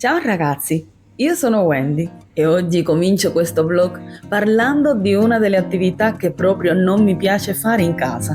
Ciao ragazzi, io sono Wendy e oggi comincio questo vlog parlando di una delle attività che proprio non mi piace fare in casa.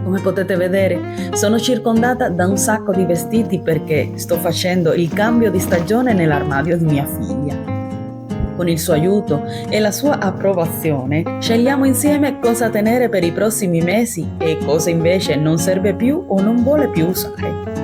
Come potete vedere, sono circondata da un sacco di vestiti perché sto facendo il cambio di stagione nell'armadio di mia figlia. Con il suo aiuto e la sua approvazione scegliamo insieme cosa tenere per i prossimi mesi e cosa invece non serve più o non vuole più usare.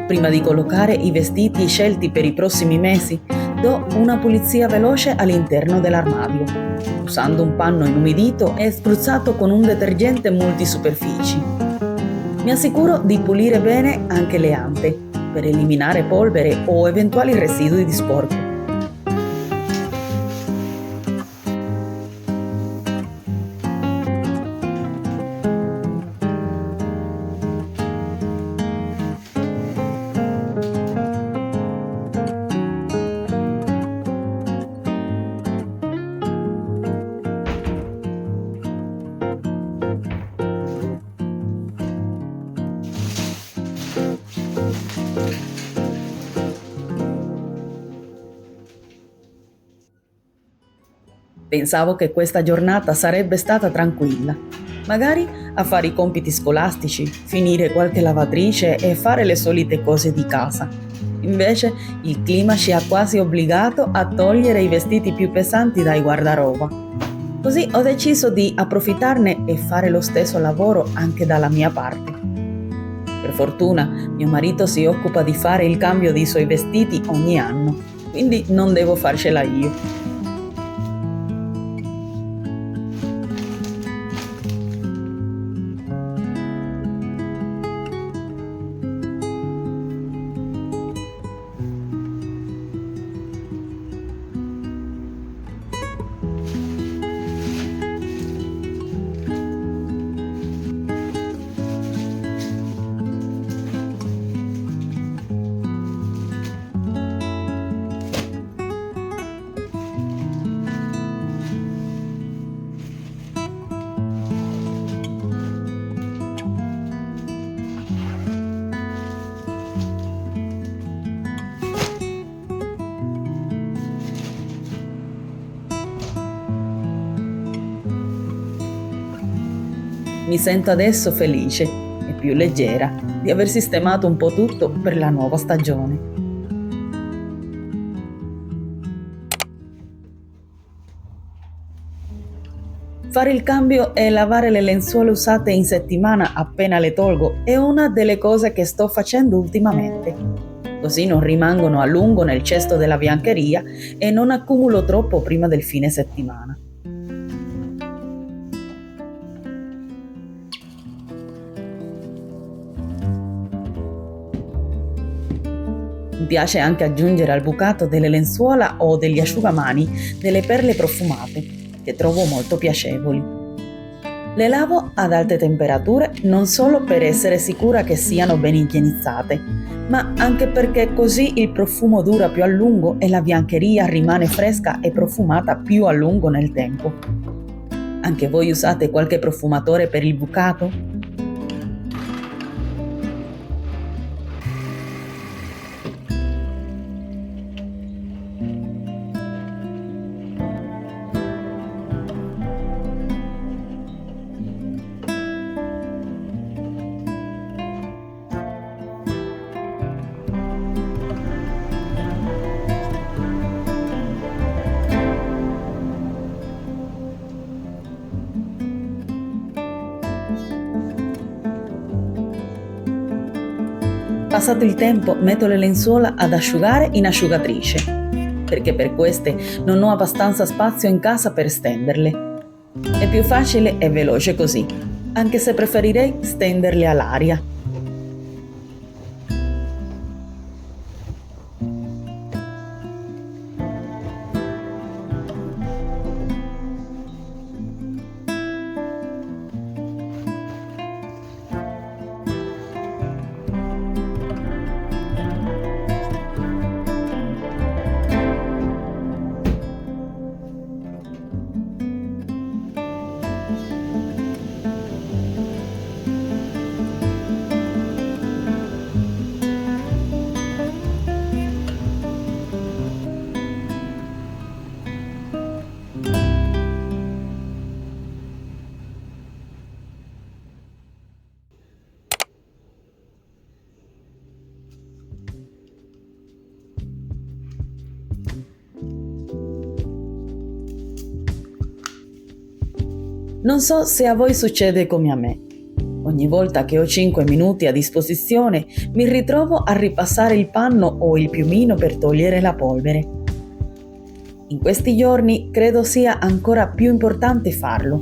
Prima di collocare i vestiti scelti per i prossimi mesi, do una pulizia veloce all'interno dell'armadio, usando un panno inumidito e spruzzato con un detergente multisuperfici. Mi assicuro di pulire bene anche le ante, per eliminare polvere o eventuali residui di sporco. Pensavo che questa giornata sarebbe stata tranquilla, magari a fare i compiti scolastici, finire qualche lavatrice e fare le solite cose di casa. Invece il clima ci ha quasi obbligato a togliere i vestiti più pesanti dai guardaroba. Così ho deciso di approfittarne e fare lo stesso lavoro anche dalla mia parte. Per fortuna mio marito si occupa di fare il cambio dei suoi vestiti ogni anno, quindi non devo farcela io. Mi sento adesso felice e più leggera di aver sistemato un po' tutto per la nuova stagione. Fare il cambio e lavare le lenzuola usate in settimana appena le tolgo è una delle cose che sto facendo ultimamente. Così non rimangono a lungo nel cesto della biancheria e non accumulo troppo prima del fine settimana. Mi piace anche aggiungere al bucato delle lenzuola o degli asciugamani delle perle profumate, che trovo molto piacevoli. Le lavo ad alte temperature non solo per essere sicura che siano ben igienizzate, ma anche perché così il profumo dura più a lungo e la biancheria rimane fresca e profumata più a lungo nel tempo. Anche voi usate qualche profumatore per il bucato? Passato il tempo, metto le lenzuola ad asciugare in asciugatrice, perché per queste non ho abbastanza spazio in casa per stenderle. È più facile e veloce così, anche se preferirei stenderle all'aria. Non so se a voi succede come a me. Ogni volta che ho 5 minuti a disposizione mi ritrovo a ripassare il panno o il piumino per togliere la polvere. In questi giorni credo sia ancora più importante farlo,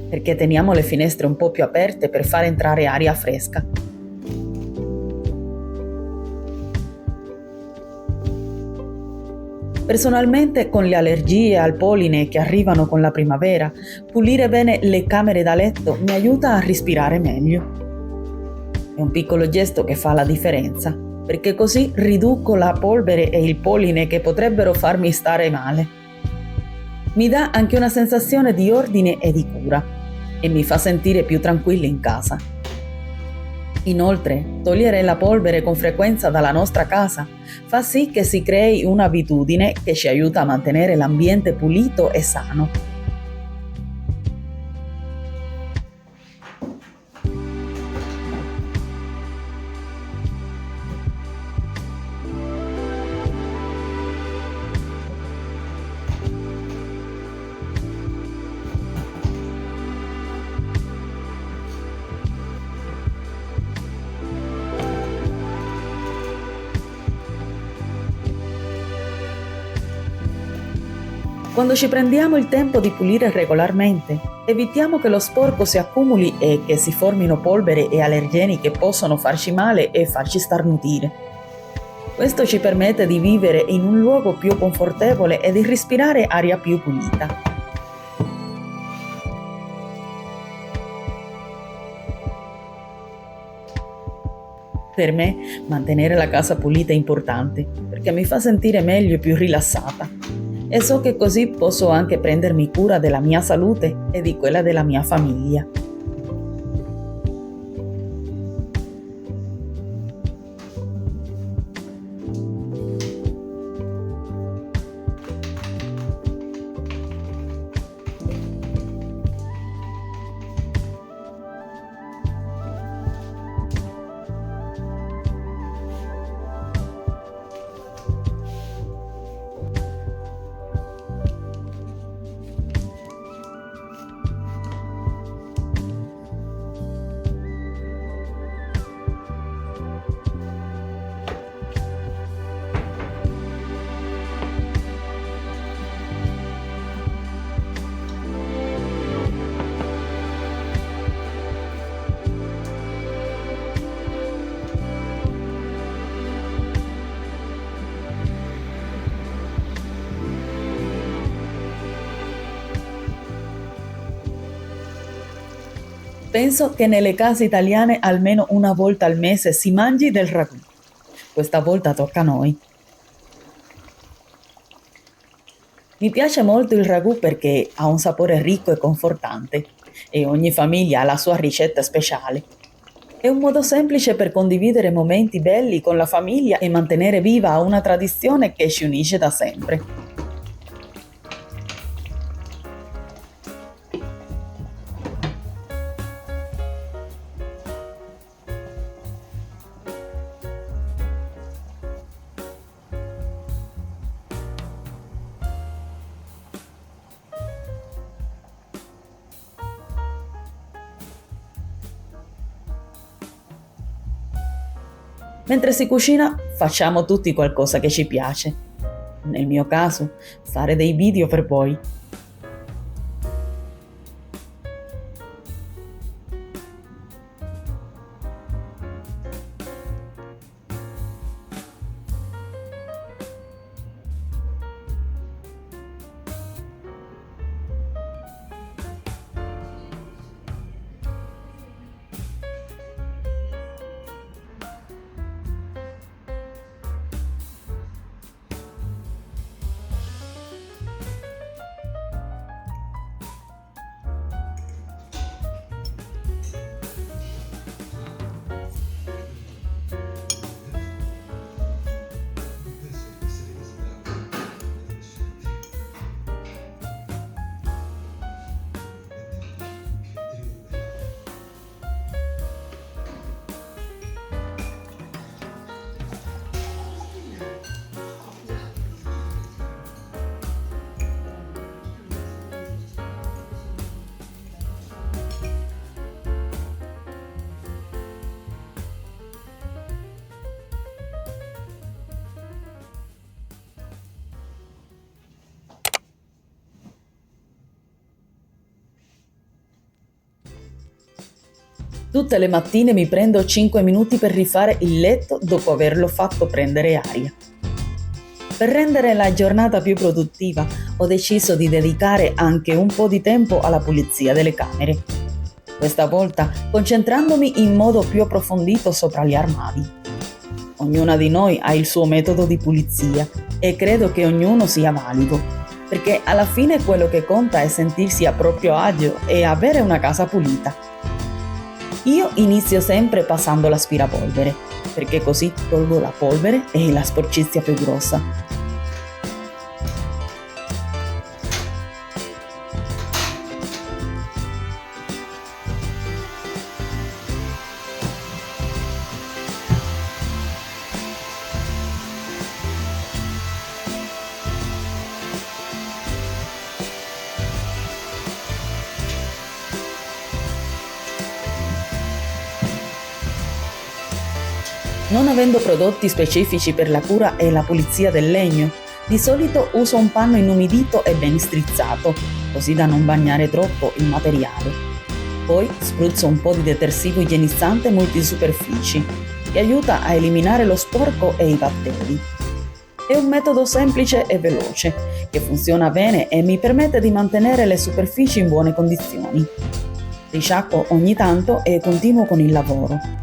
perché teniamo le finestre un po' più aperte per far entrare aria fresca. Personalmente, con le allergie al polline che arrivano con la primavera, pulire bene le camere da letto mi aiuta a respirare meglio. È un piccolo gesto che fa la differenza, perché così riduco la polvere e il polline che potrebbero farmi stare male. Mi dà anche una sensazione di ordine e di cura e mi fa sentire più tranquilla in casa. Inoltre, togliere la polvere con frequenza dalla nostra casa fa sì che si crei un'abitudine che ci aiuta a mantenere l'ambiente pulito e sano. Quando ci prendiamo il tempo di pulire regolarmente, evitiamo che lo sporco si accumuli e che si formino polvere e allergeni che possono farci male e farci starnutire. Questo ci permette di vivere in un luogo più confortevole e di respirare aria più pulita. Per me, mantenere la casa pulita è importante perché mi fa sentire meglio e più rilassata. E so che così posso anche prendermi cura della mia salute e di quella della mia famiglia. Penso che nelle case italiane almeno una volta al mese si mangi del ragù. Questa volta tocca a noi. Mi piace molto il ragù perché ha un sapore ricco e confortante e ogni famiglia ha la sua ricetta speciale. È un modo semplice per condividere momenti belli con la famiglia e mantenere viva una tradizione che ci unisce da sempre. Mentre si cucina, facciamo tutti qualcosa che ci piace. Nel mio caso, fare dei video per voi. Tutte le mattine mi prendo 5 minuti per rifare il letto dopo averlo fatto prendere aria. Per rendere la giornata più produttiva ho deciso di dedicare anche un po' di tempo alla pulizia delle camere. Questa volta concentrandomi in modo più approfondito sopra gli armadi. Ognuna di noi ha il suo metodo di pulizia e credo che ognuno sia valido, perché alla fine quello che conta è sentirsi a proprio agio e avere una casa pulita. Io inizio sempre passando l'aspirapolvere, perché così tolgo la polvere e la sporcizia più grossa. Non avendo prodotti specifici per la cura e la pulizia del legno, di solito uso un panno inumidito e ben strizzato, così da non bagnare troppo il materiale. Poi spruzzo un po' di detersivo igienizzante multisuperfici, che aiuta a eliminare lo sporco e i batteri. È un metodo semplice e veloce, che funziona bene e mi permette di mantenere le superfici in buone condizioni. Risciacquo ogni tanto e continuo con il lavoro.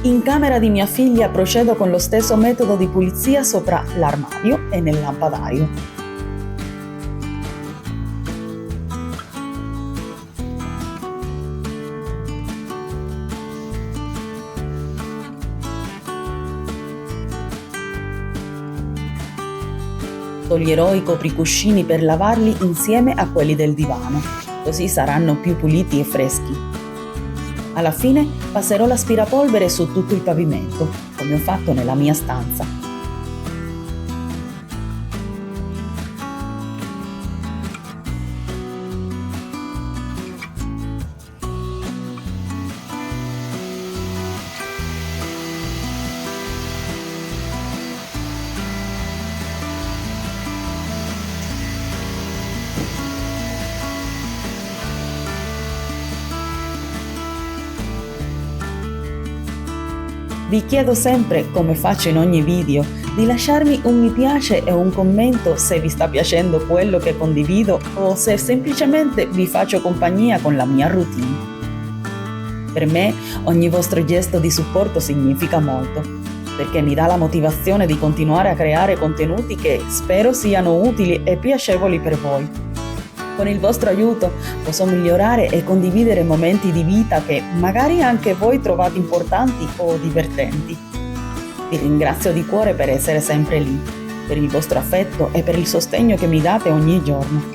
In camera di mia figlia procedo con lo stesso metodo di pulizia sopra l'armadio e nel lampadario. Toglierò i copricuscini per lavarli insieme a quelli del divano, così saranno più puliti e freschi. Alla fine passerò l'aspirapolvere su tutto il pavimento, come ho fatto nella mia stanza. Vi chiedo sempre, come faccio in ogni video, di lasciarmi un mi piace e un commento se vi sta piacendo quello che condivido o se semplicemente vi faccio compagnia con la mia routine. Per me ogni vostro gesto di supporto significa molto, perché mi dà la motivazione di continuare a creare contenuti che spero siano utili e piacevoli per voi. Con il vostro aiuto posso migliorare e condividere momenti di vita che magari anche voi trovate importanti o divertenti. Vi ringrazio di cuore per essere sempre lì, per il vostro affetto e per il sostegno che mi date ogni giorno.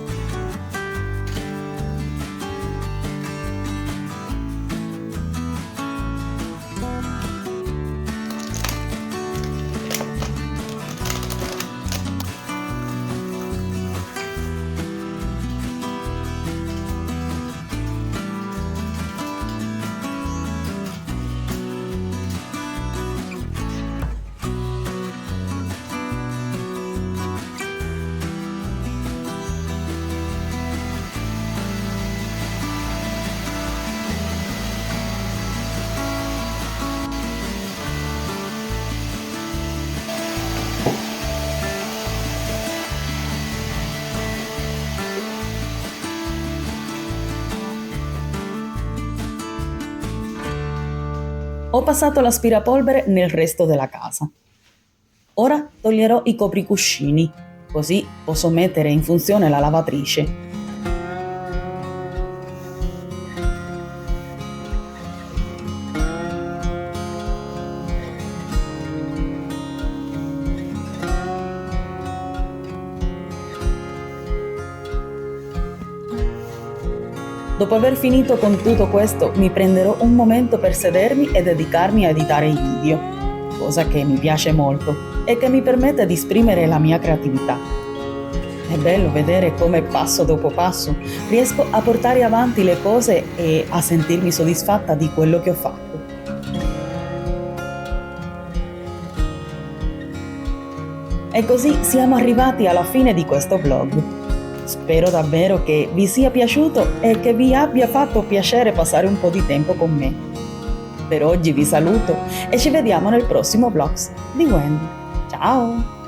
Ho passato l'aspirapolvere nel resto della casa. Ora toglierò i copricuscini, così posso mettere in funzione la lavatrice. Dopo aver finito con tutto questo, mi prenderò un momento per sedermi e dedicarmi a editare i video, cosa che mi piace molto e che mi permette di esprimere la mia creatività. È bello vedere come passo dopo passo riesco a portare avanti le cose e a sentirmi soddisfatta di quello che ho fatto. E così siamo arrivati alla fine di questo vlog. Spero davvero che vi sia piaciuto e che vi abbia fatto piacere passare un po' di tempo con me. Per oggi vi saluto e ci vediamo nel prossimo vlog di Wendy. Ciao!